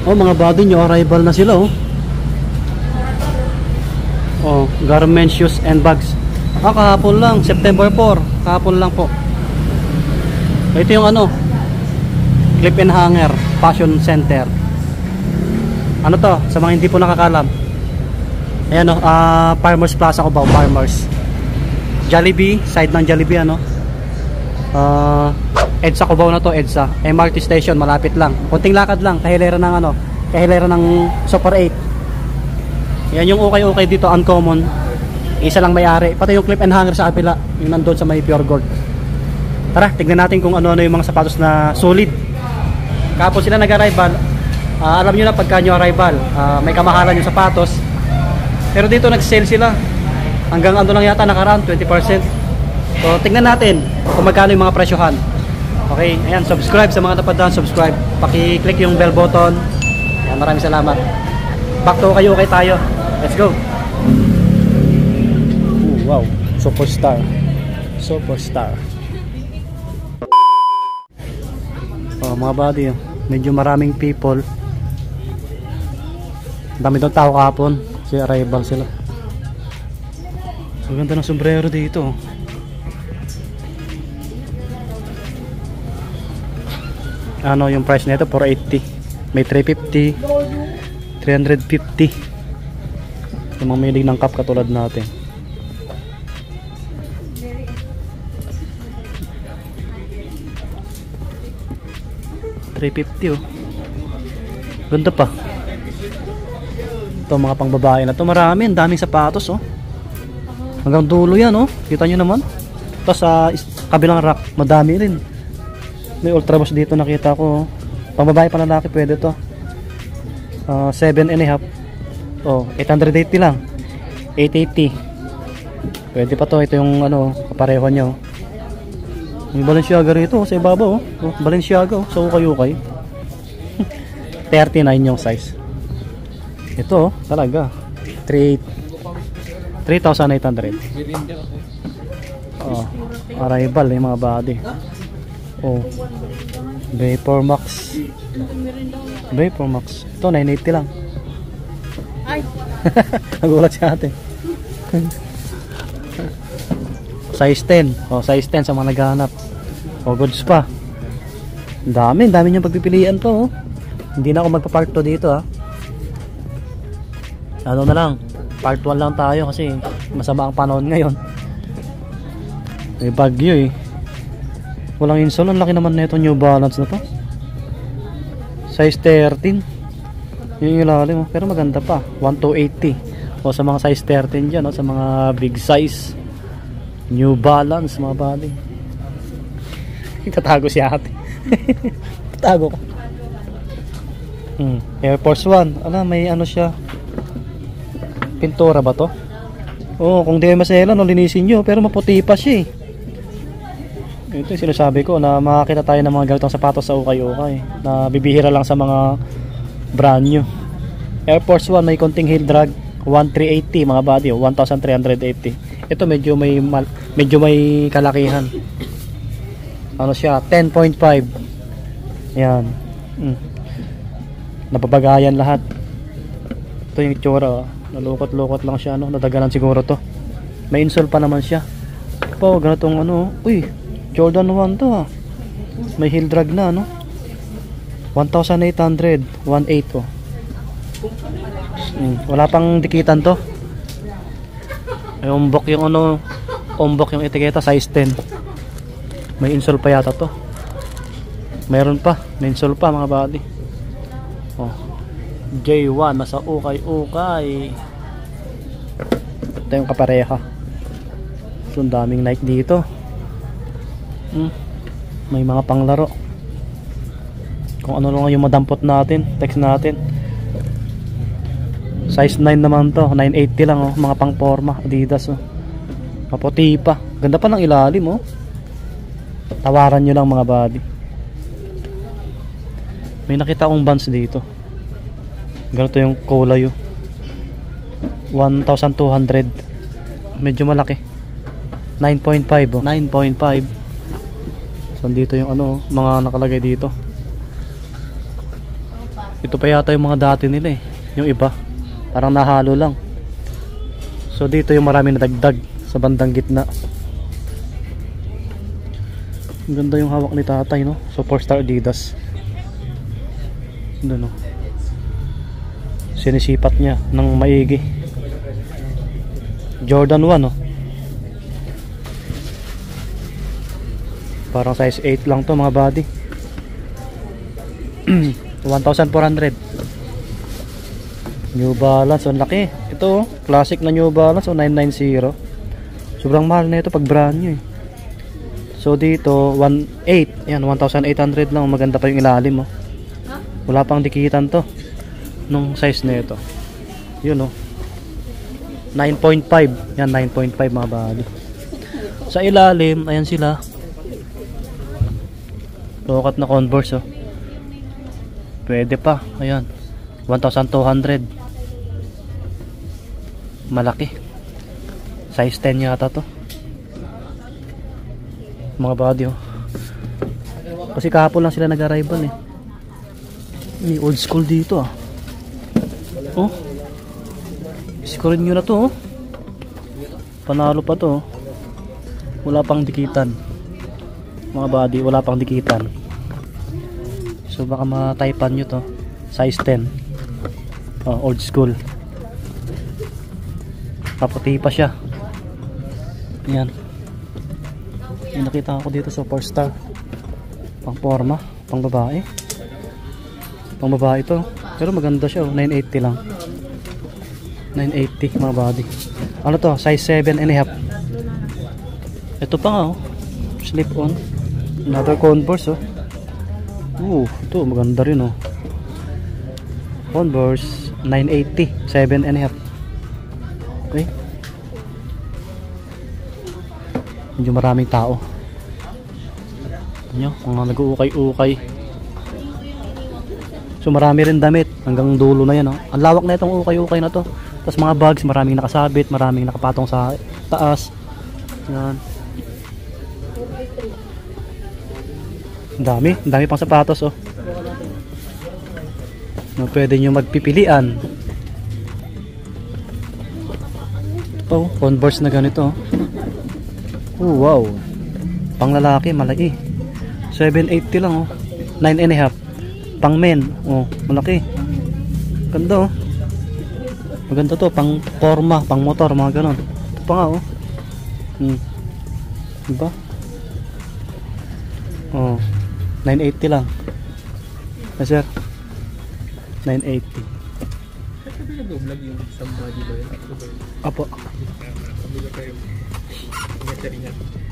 Oh, mga body nyo, arrival na sila, oh. Oh, garment, shoes, and bags. Ah, kahapon lang, September 4. Kahapon lang po. Ito yung ano, Clip and Hanger Fashion Center. Ano to, sa mga hindi po nakakalam. Ayan, oh, Farmers Plaza Cubao, Farmers. Jollibee, side ng Jollibee, ano. EDSA Cubao na to, EDSA. MRT station, malapit lang. Kunting lakad lang, kahilera ng ano, kahilera ng Super 8. Yan yung okay dito, Uncommon. Isa lang may-ari. Pati yung Clip and Hanger sa kapila, yung nandun sa may Pure Gold. Tara, tignan natin kung ano yung mga sapatos na solid. Kapos sila nag-arrival. Alam nyo na pagka nyo arrival, may kamahalan yung sapatos. Pero dito nag-sale sila. Hanggang ano lang yata, nakaraan, 20%. So, tignan natin kung magkano yung mga presyohan. Okay, ayan, subscribe sa mga napadaan, subscribe. Paki-click yung bell button. Ayan, maraming salamat. Back to kayo, okay tayo. Let's go. Wow, superstar. Superstar. Oh, mga buddy, medyo maraming people. Dami daw tao kahapon. Kasi arrival sila. Ang ganda ng sombrero dito. Ano yung price nito? 480. May 350, 350. Yung mga milig ng cup katulad natin. $350, oh. Ganda pa. Ito mga pang babae na to. Marami, ang daming sapatos, oh. Hanggang dulo yan, oh. Kita nyo naman. Ito sa kabilang rack, madami rin. May ultraboost dito nakita ko, oh. Pang babae pa lalaki pwede to. 7.5. Oh, 880 lang. 880. Pwede pa to. Ito yung ano, kapareho nyo. May Balenciaga rito, sa ibabaw, oh. Oh, Balenciaga, oh. Sa ukay-ukay. 39 yung size. Ito, oh, talaga 3,800. Oh, arrival yung mga body. Oh, Vapor Max. Vapor Max. Ito 980 lang. Ay. Nagulat si ate. Size 10. Oh, size 10 sa mga naghahanap. Oh, goods pa. Dami niyang pagpipilian to, oh. Hindi na ako magpa-part 2 dito, ah. Ano na lang, part 1 lang tayo kasi masama ang panahon ngayon. May bagyo, eh. Walang insole. Ang laki naman na ito New Balance na to. Size 13. Yung ilalim, oh. Pero maganda pa. 1,280. O sa mga size 13 dyan, oh. Sa mga big size New Balance, mga body. Tatago si ate. Tatago ko. Air Force 1. Ala, may ano siya. Pintura ba to? Oo, kung di ay masela, no, linisin nyo. Pero maputi pa siya, eh. Ito yung sinasabi ko na makakita tayo ng mga ganitong sapatos sa ukay-ukay. Na bibihira lang sa mga brand new. Air Force 1 may konting heel drag. 1,380 mga body, 1,380. Ito medyo may kalakihan. Ano siya, 10.5. Yan. Napabagayan lahat. Ito yung itsura, oh. Nalukot-lukot lang siya, no? Nadagalan siguro to. May insole pa naman siya. Po, ganitong ano. Uy, Jordan 1 to, ah. May heel drag na, no? 1,800, 1,800, oh. Wala pang dikitan to. Ay, umbok yung ano, umbok yung etiketa, size 10. May insole pa yata to. Meron pa, may insole pa mga body. Oh, J1 nasa ukay-ukay. Ito yung kapareha. So, ang daming Nike dito. May mga panglaro. Kung ano lang yung madampot natin, text natin. Size 9 naman to, 980 lang, oh. Mga pang forma, Adidas, oh. Maputi pa. Ganda pa ng ilalim, oh. Tawaran nyo lang mga body. May nakita akong Vans dito. Ganito yung kulay, oh. 1,200. Medyo malaki. 9.5, oh. 9.5. So dito yung ano, mga nakalagay dito. Ito pa yata yung mga dati nila eh. Yung iba parang nahalo lang. So dito yung marami nadagdag sa bandang gitna. Ang ganda yung hawak ni tatay, no? Superstar Adidas. Doon, no? Sinisipat niya ng maigi. Jordan 1, no? Parang size 8 lang to mga buddy. 1,400. New Balance, ang laki. Ito, classic na New Balance, 990. Sobrang mahal na ito pag brand new eh. So dito 1,800. Ayan, 1,800 lang. Maganda pa yung ilalim, oh. Wala pang dikitan to nung size na ito. Yun, oh. 9.5. Yan, 9.5 mga buddy. Sa ilalim, ayan sila. Lokat na Converse, oh. Pwede pa. Ayan, 1,200. Malaki. Size 10 yata to mga buddy, oh. Kasi kahapon lang sila nag-arrival eh. May old school dito, ah. Oh, scorin nyo na to, oh. Panalo pa to, oh. Wala pang dikitan mga buddy, wala pang dikitan. So baka mataypan nyo to. Size 10. Oh, old school. Kaputi pa siya. Ayan. May nakita ako dito sa Superstar. Pang forma, pang babae. Pang babae to. Pero maganda siya, oh. 980 lang. 980 mga body. Ano to? Size 7 and a half. Ito pa nga, oh. Slip on. Another Converse, oh. Ito maganda rin, oh. Converse 980, 7 and a half. Okay. Medyo maraming tao. Nyo, mga nag-uukay-ukay. So marami rin damit hanggang dulo na yan, oh. Ang lawak na itong ukay-ukay na to. Tapos mga bags, maraming nakasabit, maraming nakapatong sa taas. Yan. Ang dami pang sapatos, oh. No, pwede nyo magpipilian. Ito, Converse na ganito, oh. Wow. Pang lalaki, malaki. 780 lang, oh. 9 and a half. Pang men, oh, malaki. Ganda, oh. Maganda to, pang forma, pang motor, mga ganon. Ito pa nga, oh. Diba? Oh, 980 lang. Ah, sir. 980. Apo.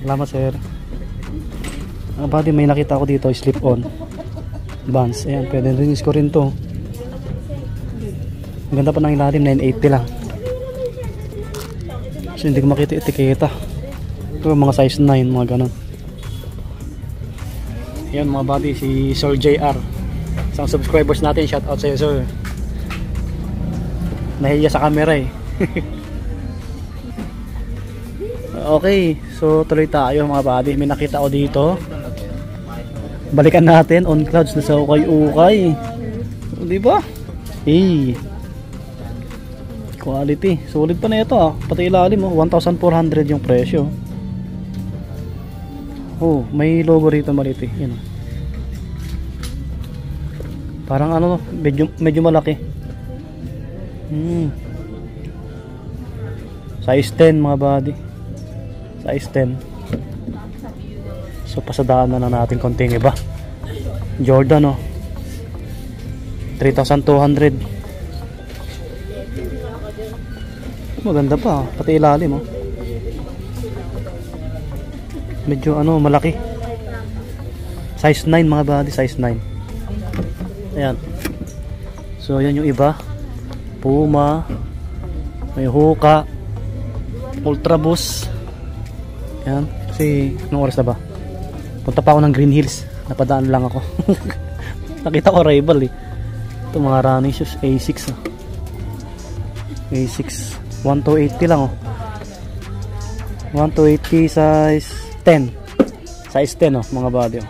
Salamat, sir. Ang body, may nakita ko dito, slip on Vans. Ayan, pwede rin score rin to. Ang ganda pa ng ilalim, 980 lang. So hindi ko makita etiketa. Ito mga size 9, mga ganon. Ayan mga body, si Sir JR, isang subscribers natin. Shout out sa iyo, sir. Nahiya sa camera eh. Okay, so tuloy tayo mga body. May nakita ko dito. Balikan natin, On Clouds na sa ukay-ukay. Di ba? Hey, quality. Solid pa na ito, ah. Pati ilalim, oh. 1,400 yung presyo. Oh, may logo rito maliit eh. Yan, oh. Parang ano, medyo malaki. Size 10 mga body. Size 10. So pasadaan na natin konting iba. Jordan, oh. 3,200. Maganda pa, pati ilalim, oh. Medyo ano, malaki. Size 9 mga body, size 9. Ayan. So yan yung iba. Puma, may Hoka, Ultra Boost. Ayan. Kasi anong oras na ba? Punta pa ako ng Green Hills. Napadaan lang ako. Nakita ko rival eh. Ito mga running shoes, A6, oh. A6 1,280 lang, oh. 1,280 size 10. Size 10, oh, mga body, oh.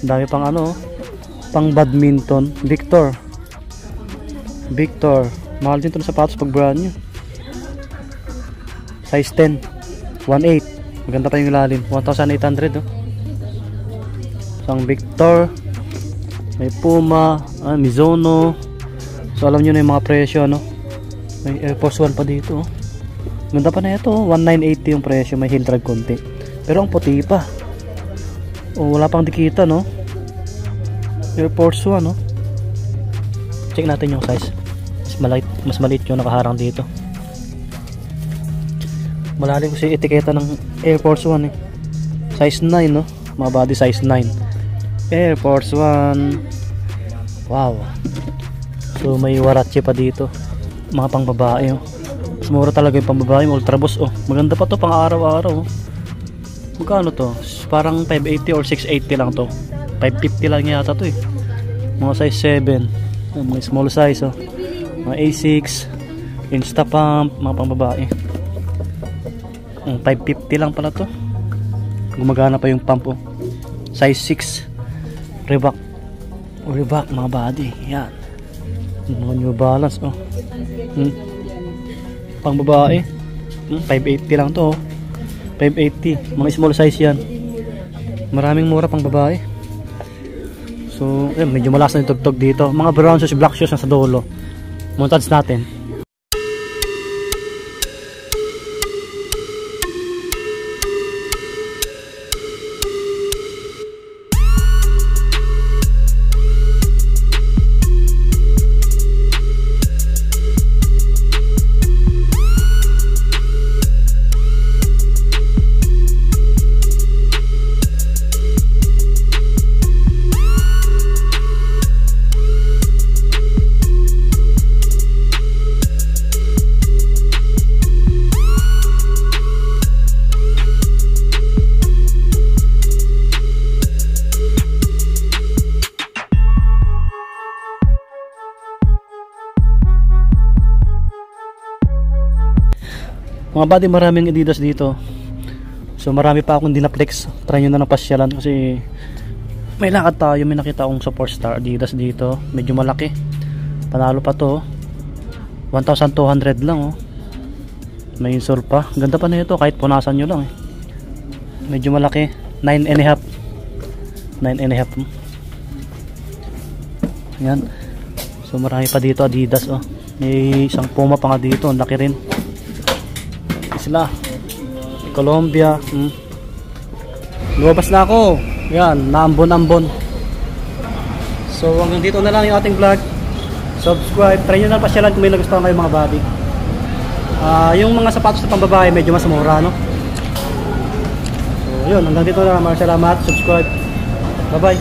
Dami pang ano, oh. Pang badminton. Victor. Mahal din ito ng sapatos pag brand new. Size 10. 1.8. Maganda pa yung ilalim. 1,800 oh. Isang Victor. May Puma. Mizuno. So alam nyo na yung mga presyo, no? May Air Force 1 pa dito oh. Ganda pa na ito oh. 1,980 yung presyo. May heel drag konti. Pero ang puti pa. Oh, wala pang dikita, no? Air Force 1 no? Check natin yung size. Mas maliit yung nakaharang dito. Malalim kasi etiketa ng Air Force 1 eh. Size 9 no? Mga body size 9. Air Force 1. Wow. So may Warachi pa dito. Mga pang babae oh. Mas mura talaga yung pang babae. Ultra Boost oh. Maganda pa to pang araw-araw oh. Magkano to? Parang 580 or 680 lang to. 550 lang yata to eh. Mga size 7. Mga small size oh. Mga A6 Insta Pump. Mga pang babae. 550 lang pala to. Gumagana pa yung pump oh. Size 6 Reebok mga body. Yan. Mga New Balance oh. Pang babae 580 lang to oh. 580. Mga small size yan. Maraming mura pang babae. So medyo malakas na yung tugtog dito. Mga brown shoes, black shoes na sa dulo. Montage natin. Mga buddy, maraming Adidas dito. So marami pa akong dinaplex. Try nyo na ng pasyalan kasi may lakad tayo. May nakita akong support star Adidas dito. Medyo malaki. Panalo pa to. 1,200 lang oh. May insole pa. Ganda pa na ito kahit punasan nyo lang eh. Medyo malaki. 9.5. 9.5. Yan. So marami pa dito Adidas oh. May isang Puma pa nga dito. Ang laki rin. Sila Colombia. Lumabas na ako. Yan, naambon-ambon. So hanggang dito na lang yung ating vlog. Subscribe, try nyo na pasyalan kung may nagustuhan kayo mga babi. Yung mga sapatos na pambabae medyo mas mura no. So yun, hanggang dito na lang. Maraming salamat. Subscribe. Bye bye.